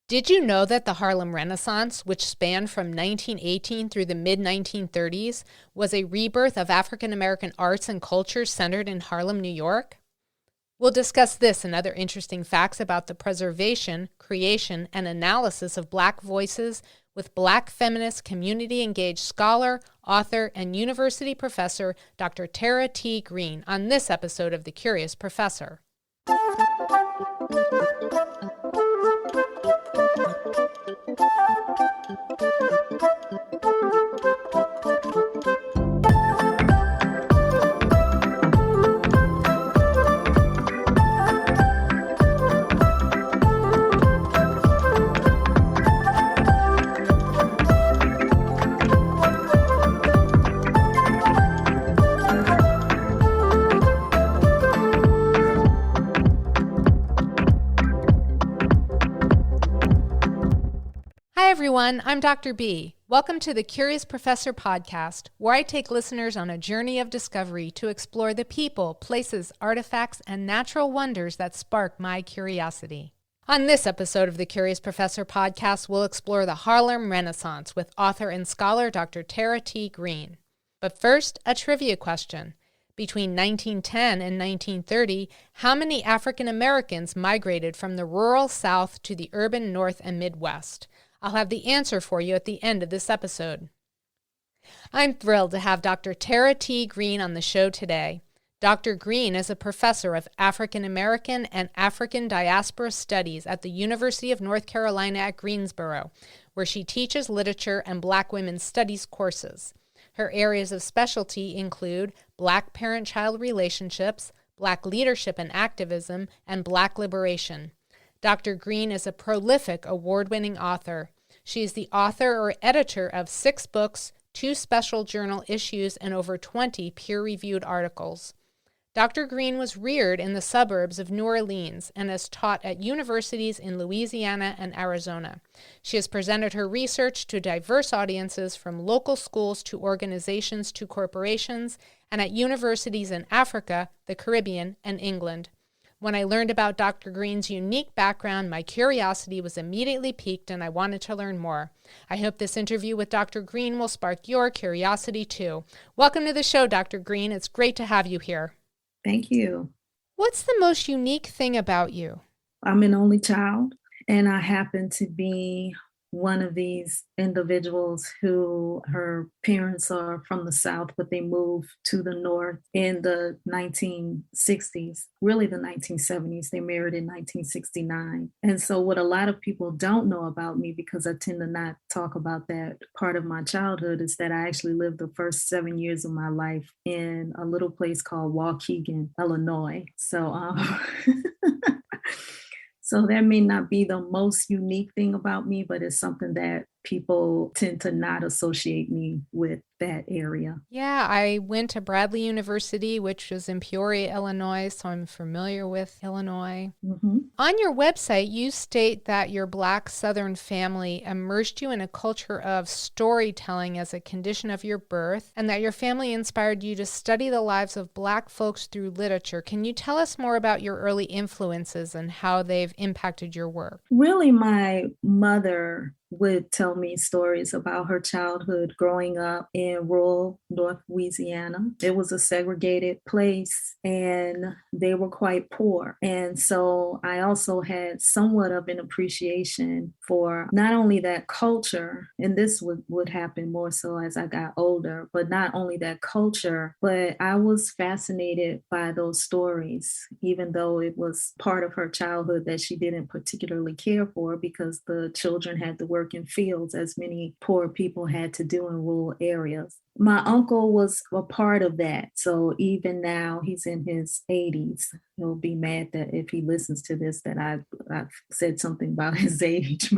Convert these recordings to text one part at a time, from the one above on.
Did you know that the Harlem Renaissance, which spanned from 1918 through the mid-1930s, was a rebirth of African American arts and culture centered in Harlem, New York? We'll discuss this and other interesting facts about the preservation, creation, and analysis of Black voices with Black feminist, community-engaged scholar, author, and university professor Dr. Tara T. Green on this episode of The Curious Professor. Hi everyone, I'm Dr. B. Welcome to the Curious Professor podcast, where I take listeners on a journey of discovery to explore the people, places, artifacts, and natural wonders that spark my curiosity. On this episode of the Curious Professor podcast, we'll explore the Harlem Renaissance with author and scholar Dr. Tara T. Green. But first, a trivia question. Between 1910 and 1930, how many African Americans migrated from the rural South to the urban North and Midwest? I'll have the answer for you at the end of this episode. I'm thrilled to have Dr. Tara T. Green on the show today. Dr. Green is a professor of African American and African Diaspora Studies at the University of North Carolina at Greensboro, where she teaches literature and Black women's studies courses. Her areas of specialty include Black parent-child relationships, Black leadership and activism, and Black liberation. Dr. Green is a prolific award-winning author. She is the author or editor of 6 books, 2 special journal issues, and over 20 peer-reviewed articles. Dr. Green was reared in the suburbs of New Orleans and has taught at universities in Louisiana and Arizona. She has presented her research to diverse audiences from local schools to organizations to corporations and at universities in Africa, the Caribbean, and England. When I learned about Dr. Green's unique background, my curiosity was immediately piqued and I wanted to learn more. I hope this interview with Dr. Green will spark your curiosity too. Welcome to the show, Dr. Green. It's great to have you here. Thank you. What's the most unique thing about you? I'm an only child, and I happen to be one of these individuals who her parents are from the South, but they moved to the North in the 1960s, really the 1970s. They married in 1969. And so what a lot of people don't know about me, because I tend to not talk about that part of my childhood, is that I actually lived the first 7 years of my life in a little place called Waukegan, Illinois. So that may not be the most unique thing about me, but it's something that people tend to not associate me with that area. Yeah, I went to Bradley University, which was in Peoria, Illinois, so I'm familiar with Illinois. Mm-hmm. On your website, you state that your Black Southern family immersed you in a culture of storytelling as a condition of your birth, and that your family inspired you to study the lives of Black folks through literature. Can you tell us more about your early influences and how they've impacted your work? Really, my mother would tell me stories about her childhood growing up in rural North Louisiana. It was a segregated place and they were quite poor. And so I also had somewhat of an appreciation for not only that culture, and this would happen more so as I got older, but not only that culture, but I was fascinated by those stories, even though it was part of her childhood that she didn't particularly care for because the children had to work in fields, as many poor people had to do in rural areas. My uncle was a part of that. So even now, he's in his 80s. He'll be mad that if he listens to this, that I've said something about his age.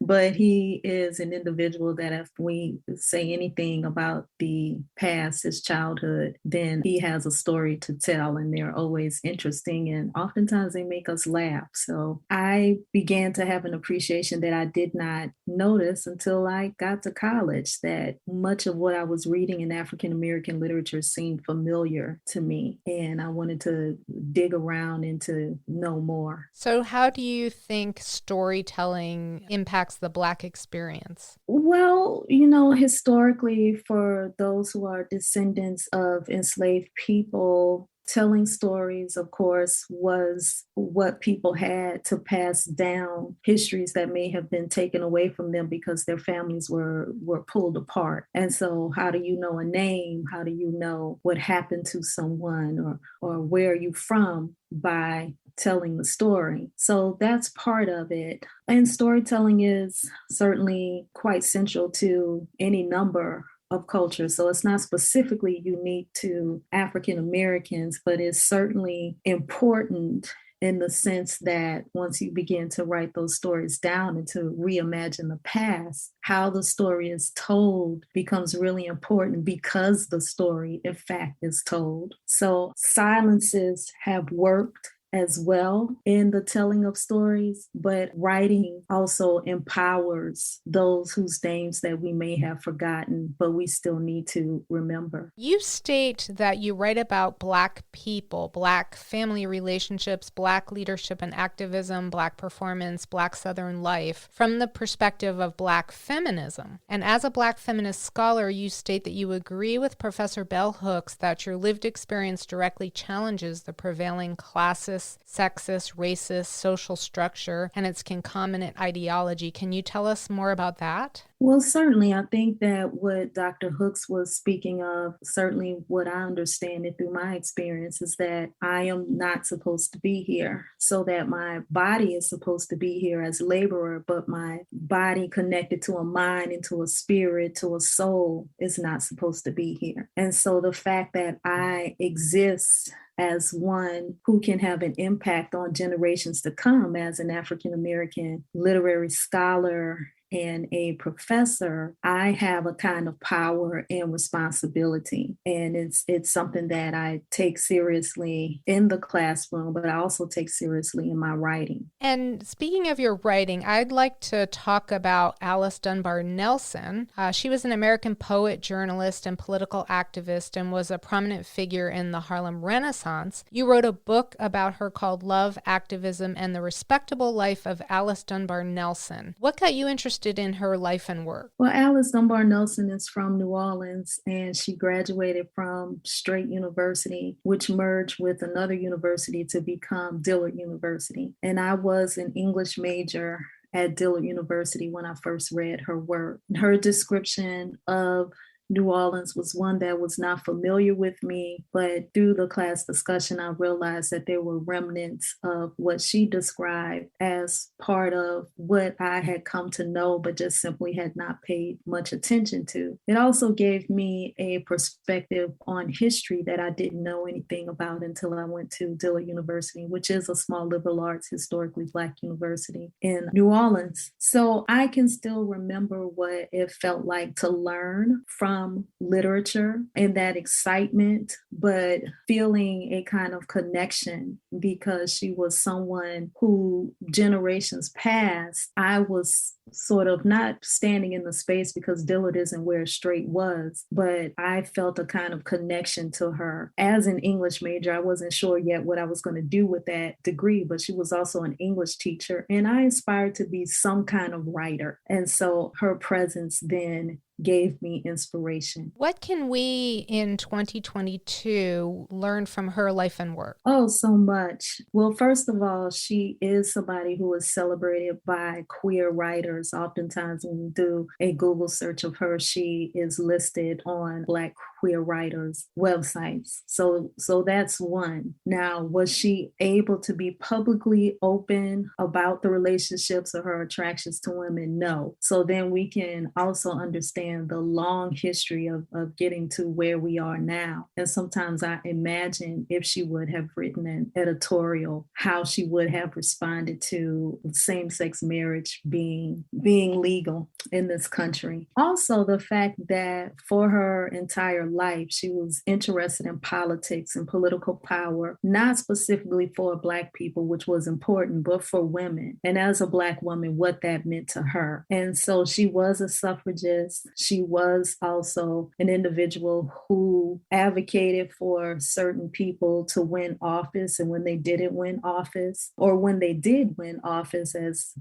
But he is an individual that if we say anything about the past, his childhood, then he has a story to tell, and they're always interesting, and oftentimes they make us laugh. So I began to have an appreciation that I did not notice until I got to college, that much of what I was reading in African American literature seemed familiar to me, and I wanted to dig around and to know more. So, how do you think storytelling impacts the Black experience? Well, historically, for those who are descendants of enslaved people, telling stories, of course, was what people had to pass down histories that may have been taken away from them because their families were pulled apart. And so, how do you know a name? How do you know what happened to someone, or where are you from? By telling the story. So that's part of it. And storytelling is certainly quite central to any number of cultures. So it's not specifically unique to African Americans, but it's certainly important in the sense that once you begin to write those stories down and to reimagine the past, how the story is told becomes really important because the story, in fact, is told. So silences have worked as well in the telling of stories, but writing also empowers those whose names that we may have forgotten, but we still need to remember. You state that you write about Black people, Black family relationships, Black leadership and activism, Black performance, Black Southern life from the perspective of Black feminism. And as a Black feminist scholar, you state that you agree with Professor Bell Hooks that your lived experience directly challenges the prevailing classist, sexist, racist, social structure and its concomitant ideology. Can you tell us more about that? Well, certainly. I think that what Dr. Hooks was speaking of, certainly what I understand it through my experience, is that I am not supposed to be here, so that my body is supposed to be here as laborer, but my body connected to a mind and to a spirit, to a soul, is not supposed to be here. And so the fact that I exist as one who can have an impact on generations to come as an African American literary scholar and a professor, I have a kind of power and responsibility. And it's something that I take seriously in the classroom, but I also take seriously in my writing. And speaking of your writing, I'd like to talk about Alice Dunbar Nelson. She was an American poet, journalist, and political activist and was a prominent figure in the Harlem Renaissance. You wrote a book about her called Love, Activism, and the Respectable Life of Alice Dunbar Nelson. What got you interested in her life and work? Well, Alice Dunbar Nelson is from New Orleans, and she graduated from Straight University, which merged with another university to become Dillard University. And I was an English major at Dillard University when I first read her work. Her description of New Orleans was one that was not familiar with me, but through the class discussion, I realized that there were remnants of what she described as part of what I had come to know, but just simply had not paid much attention to. It also gave me a perspective on history that I didn't know anything about until I went to Dillard University, which is a small liberal arts, historically Black university in New Orleans. So I can still remember what it felt like to learn from literature and that excitement, but feeling a kind of connection because she was someone who generations past, I was sort of not standing in the space because Dillard isn't where Straight was, but I felt a kind of connection to her. As an English major, I wasn't sure yet what I was going to do with that degree, but she was also an English teacher, and I aspired to be some kind of writer. And so her presence then gave me inspiration. What can we in 2022 learn from her life and work? Oh, so much. Well, first of all, she is somebody who is celebrated by queer writers. Oftentimes when you do a Google search of her, she is listed on Black queer writers' websites. So that's one. Now, was she able to be publicly open about the relationships or her attractions to women? No. So then we can also understand the long history of getting to where we are now. And sometimes I imagine if she would have written an editorial, how she would have responded to same-sex marriage being legal in this country. Also, the fact that for her entire life, she was interested in politics and political power, not specifically for Black people, which was important, but for women. And as a Black woman, what that meant to her. And so she was a suffragist. She was also an individual who advocated for certain people to win office. And when they didn't win office, or when they did win office, as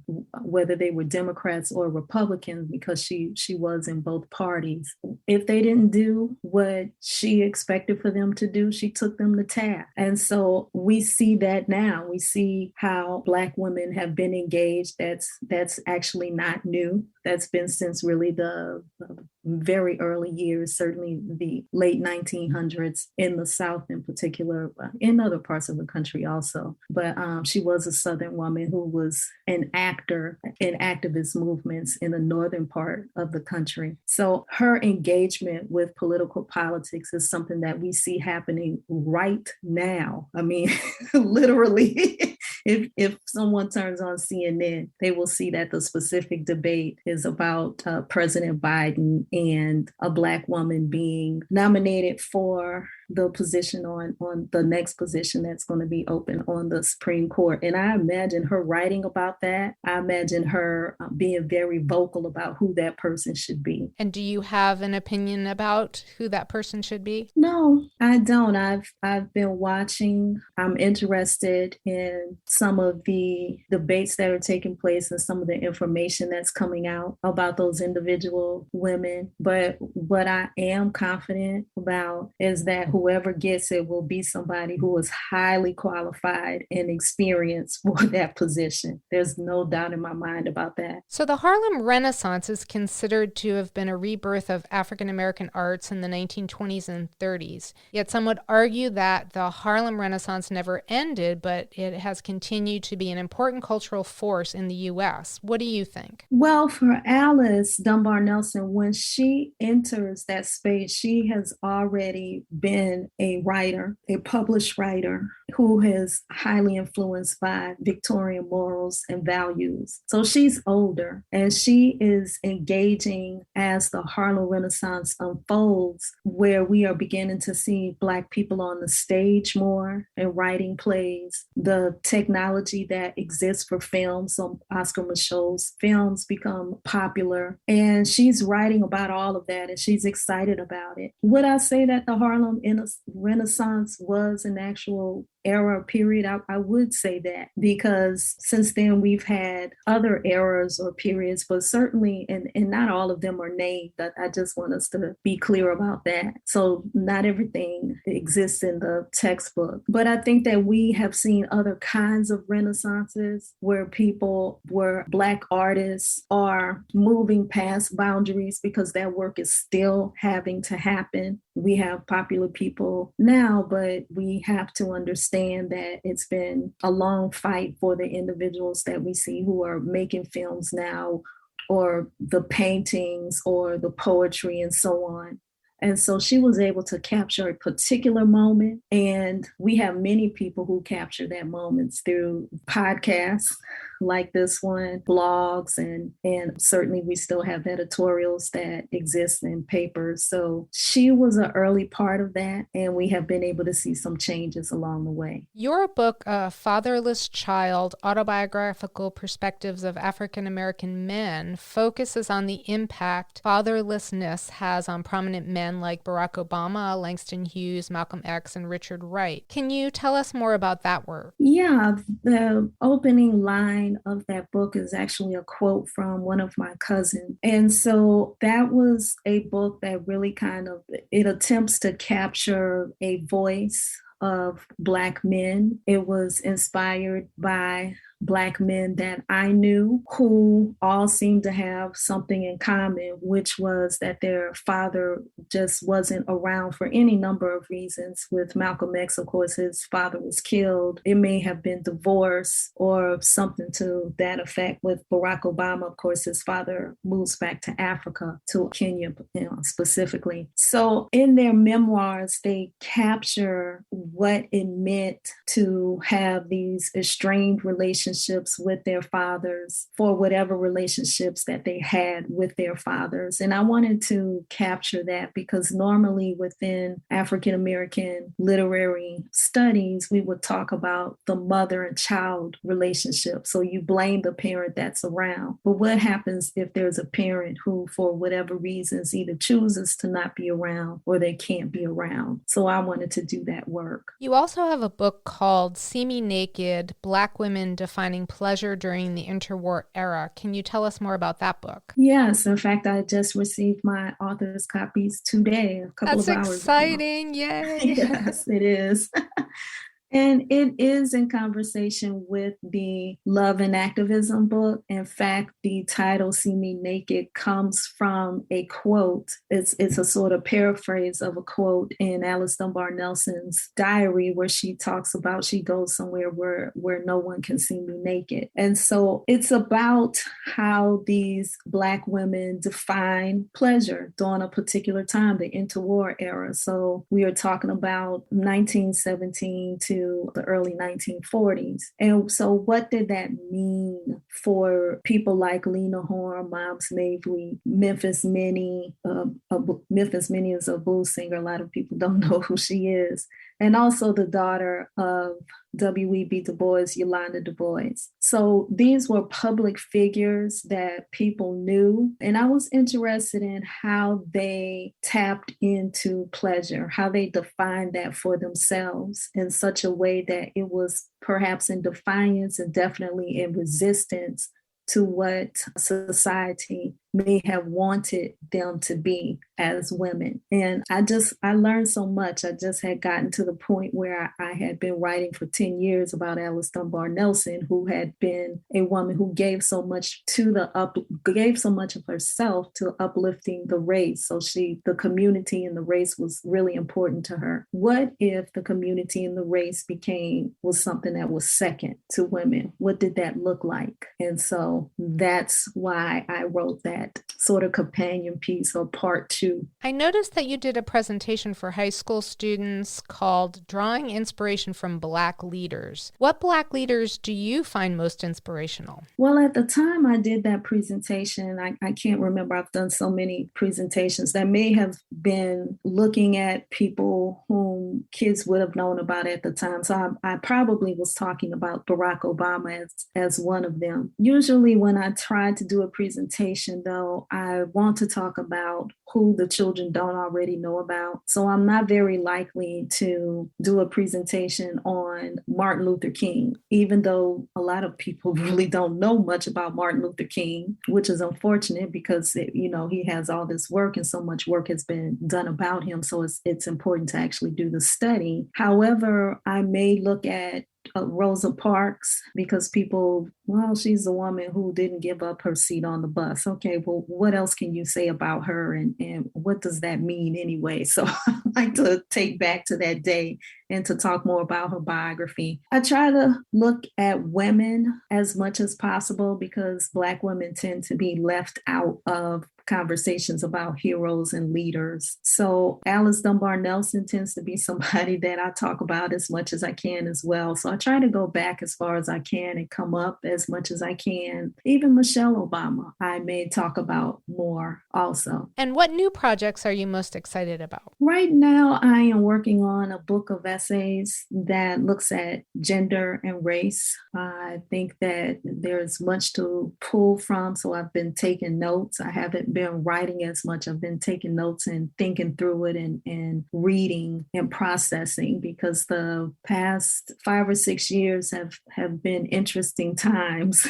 whether they were Democrats or Republicans, because she was in both parties, if they didn't do what she expected for them to do, she took them to task. And so we see that now. We see how Black women have been engaged. That's actually not new. That's been since really the very early years, certainly the late 1900s in the South in particular, in other parts of the country also. But she was a Southern woman who was an actor in activist movements in the northern part of the country. So her engagement with political politics is something that we see happening right now. I mean, literally. If someone turns on CNN, they will see that the specific debate is about President Biden and a Black woman being nominated for the position on the next position that's going to be open on the Supreme Court. And I imagine her writing about that. I imagine her being very vocal about who that person should be. And do you have an opinion about who that person should be? No, I don't. I've been watching. I'm interested in some of the debates that are taking place and some of the information that's coming out about those individual women. But what I am confident about is that whoever gets it will be somebody who is highly qualified and experienced for that position. There's no doubt in my mind about that. So the Harlem Renaissance is considered to have been a rebirth of African American arts in the 1920s and 30s. Yet some would argue that the Harlem Renaissance never ended, but it has continued to be an important cultural force in the U.S. What do you think? Well, for Alice Dunbar Nelson, when she enters that space, she has already been a writer, a published writer who is highly influenced by Victorian morals and values. So she's older and she is engaging as the Harlem Renaissance unfolds, where we are beginning to see Black people on the stage more and writing plays. The technology that exists for films, so Oscar Michaud's films become popular, and she's writing about all of that and she's excited about it. Would I say that the Harlem Renaissance was an actual era period? I would say that, because since then we've had other eras or periods, but certainly, and not all of them are named. I just want us to be clear about that. So not everything exists in the textbook, but I think that we have seen other kinds of renaissances where Black artists are moving past boundaries because that work is still having to happen. We have popular people now, but we have to understand that it's been a long fight for the individuals that we see who are making films now, or the paintings or the poetry and so on. And so she was able to capture a particular moment. And we have many people who capture that moments through podcasts like this one, blogs, and certainly we still have editorials that exist in papers. So she was an early part of that, and we have been able to see some changes along the way. Your book, A Fatherless Child, Autobiographical Perspectives of African American Men, focuses on the impact fatherlessness has on prominent men like Barack Obama, Langston Hughes, Malcolm X, and Richard Wright. Can you tell us more about that work? Yeah, the opening line of that book is actually a quote from one of my cousins. And so that was a book that really it attempts to capture a voice of Black men. It was inspired by Black men that I knew who all seemed to have something in common, which was that their father just wasn't around for any number of reasons. With Malcolm X, of course, his father was killed. It may have been divorce or something to that effect. With Barack Obama, of course, his father moves back to Africa, to Kenya, specifically. So in their memoirs, they capture what it meant to have these estranged relationships with their fathers for whatever relationships that they had with their fathers. And I wanted to capture that because normally within African American literary studies, we would talk about the mother and child relationship. So you blame the parent that's around. But what happens if there's a parent who, for whatever reasons, either chooses to not be around or they can't be around? So I wanted to do that work. You also have a book called See Me Naked, Black Women Defining Pleasure During the Interwar Era. Can you tell us more about that book? Yes. In fact, I just received my author's copies today, a couple of hours ago. That's exciting. Yay. Yes, it is. And it is in conversation with the Love and Activism book. In fact, the title See Me Naked comes from a quote. It's a sort of paraphrase of a quote in Alice Dunbar Nelson's diary where she talks about she goes somewhere where no one can see me naked. And so it's about how these Black women define pleasure during a particular time, the interwar era. So we are talking about 1917 to the early 1940s. And so what did that mean for people like Lena Horne, Moms Mabley, Memphis Minnie? Memphis Minnie is a blues singer. A lot of people don't know who she is. And also the daughter of W.E.B. Du Bois, Yolanda Du Bois. So these were public figures that people knew. And I was interested in how they tapped into pleasure, how they defined that for themselves in such a way that it was perhaps in defiance and definitely in resistance to what society may have wanted them to be as women. And I learned so much. I just had gotten to the point where I had been writing for 10 years about Alice Dunbar Nelson, who had been a woman who gave so much gave so much of herself to uplifting the race. So the community and the race was really important to her. What if the community and the race was something that was second to women? What did that look like? And so that's why I wrote that sort of companion piece or part 2. I noticed that you did a presentation for high school students called Drawing Inspiration from Black Leaders. What Black leaders do you find most inspirational? Well, at the time I did that presentation, I can't remember. I've done so many presentations that may have been looking at people whom kids would have known about at the time. So I probably was talking about Barack Obama as one of them. Usually when I try to do a presentation, though, I want to talk about who the children don't already know about. So I'm not very likely to do a presentation on Martin Luther King, even though a lot of people really don't know much about Martin Luther King, which is unfortunate because, he has all this work and so much work has been done about him. So it's important to actually do the study. However, I may look at Rosa Parks because she's a woman who didn't give up her seat on the bus. Okay, well, what else can you say about her and what does that mean anyway? So I like to take back to that day and to talk more about her biography. I try to look at women as much as possible because Black women tend to be left out of conversations about heroes and leaders. So Alice Dunbar Nelson tends to be somebody that I talk about as much as I can as well. So I try to go back as far as I can and come up as much as I can. Even Michelle Obama, I may talk about more also. And what new projects are you most excited about? Right now, I am working on a book of essays that looks at gender and race. I think that there's much to pull from, so I've been taking notes. I haven't been writing as much. I've been taking notes and thinking through it and reading and processing because the past 5 or 6 years have been interesting times times,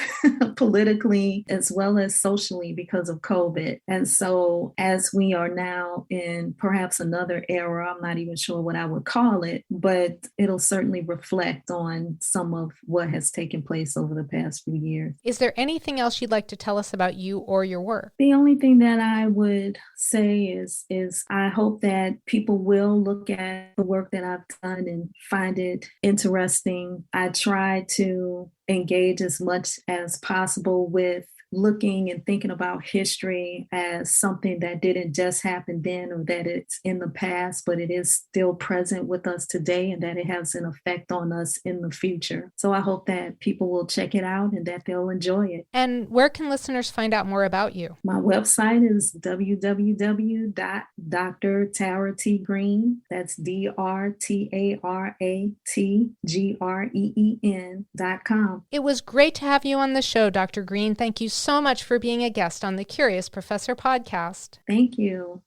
politically as well as socially, because of COVID. And so as we are now in perhaps another era, I'm not even sure what I would call it, but it'll certainly reflect on some of what has taken place over the past few years. Is there anything else you'd like to tell us about you or your work? The only thing that I would say is I hope that people will look at the work that I've done and find it interesting. I try to engage as much as possible with looking and thinking about history as something that didn't just happen then or that it's in the past, but it is still present with us today and that it has an effect on us in the future. So I hope that people will check it out and that they'll enjoy it. And where can listeners find out more about you? My website is www.drtaratgreen, that's DrTaratGreen.com. It was great to have you on the show, Dr. Green. Thank you so much for being a guest on the Curious Professor podcast. Thank you.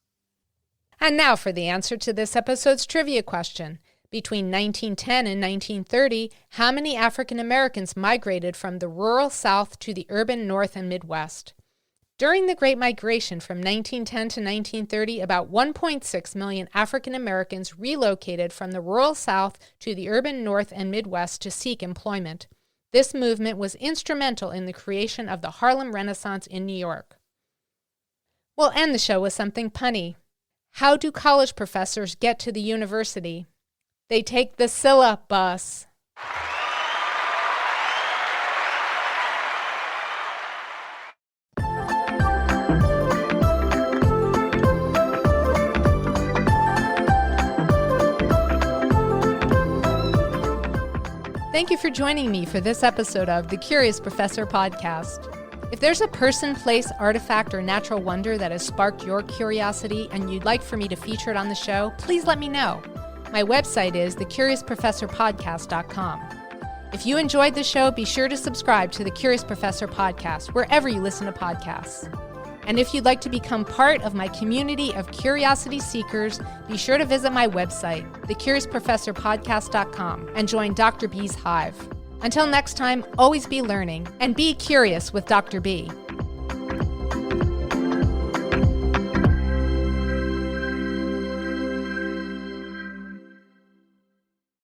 And now for the answer to this episode's trivia question. Between 1910 and 1930, how many African Americans migrated from the rural South to the urban North and Midwest? During the Great Migration from 1910 to 1930, about 1.6 million African Americans relocated from the rural South to the urban North and Midwest to seek employment. This movement was instrumental in the creation of the Harlem Renaissance in New York. We'll end the show with something punny. How do college professors get to the university? They take the Scylla bus. Thank you for joining me for this episode of the Curious Professor podcast. If there's a person, place, artifact, or natural wonder that has sparked your curiosity and you'd like for me to feature it on the show, please let me know. My website is thecuriousprofessorpodcast.com. If you enjoyed the show, be sure to subscribe to the Curious Professor podcast wherever you listen to podcasts. And if you'd like to become part of my community of curiosity seekers, be sure to visit my website, thecuriousprofessorpodcast.com, and join Dr. B's Hive. Until next time, always be learning and be curious with Dr. B.